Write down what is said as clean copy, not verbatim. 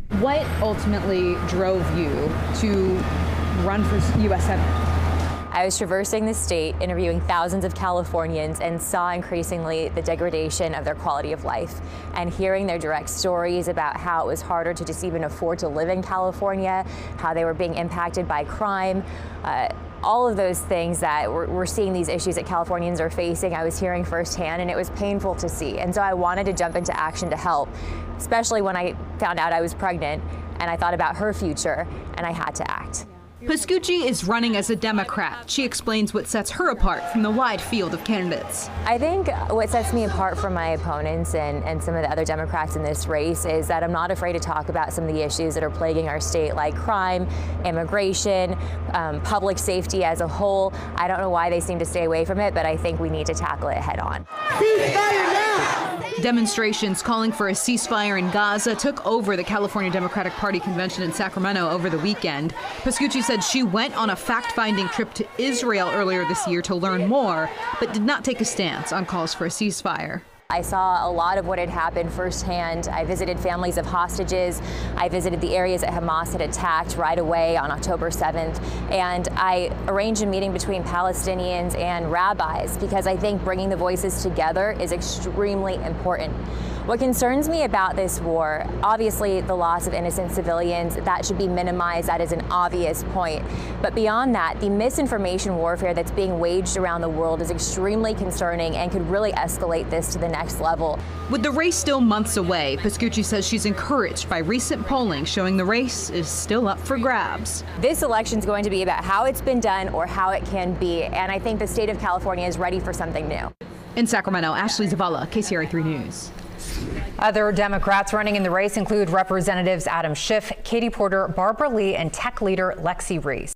What ultimately drove you to run for U.S. Senate? I was traversing the state, interviewing thousands of Californians, and saw increasingly the degradation of their quality of life. And hearing their direct stories about how it was harder to just even afford to live in California, how they were being impacted by crime, all of those things that we're seeing these issues that Californians are facing, I was hearing firsthand, and it was painful to see. And so I wanted to jump into action to help, especially when I found out I was pregnant and I thought about her future, and I had to act. Pascucci is running as a Democrat. She explains what sets her apart from the wide field of candidates. I think what sets me apart from my opponents and some of the other Democrats in this race is that I'm not afraid to talk about some of the issues that are plaguing our state, like crime, immigration, public safety as a whole. I don't know why they seem to stay away from it, but I think we need to tackle it head on. Ceasefire now! Demonstrations calling for a ceasefire in Gaza took over the California Democratic Party convention in Sacramento over the weekend. Pascucci said she went on a fact-finding trip to Israel earlier this year to learn more, but did not take a stance on calls for a ceasefire. I saw a lot of what had happened firsthand. I visited families of hostages. I visited the areas that Hamas had attacked right away on October 7th. And I arranged a meeting between Palestinians and rabbis because I think bringing the voices together is extremely important. What concerns me about this war, obviously the loss of innocent civilians, that should be minimized. That is an obvious point. But beyond that, the misinformation warfare that's being waged around the world is extremely concerning and could really escalate this to the next level. With the race still months away, Pascucci says she's encouraged by recent polling showing the race is still up for grabs. This election is going to be about how it's been done or how it can be, and I think the state of California is ready for something new. In Sacramento, Ashley Zavala, KCRA 3 News. Other Democrats running in the race include Representatives Adam Schiff, Katie Porter, Barbara Lee, and tech leader Lexi Reese.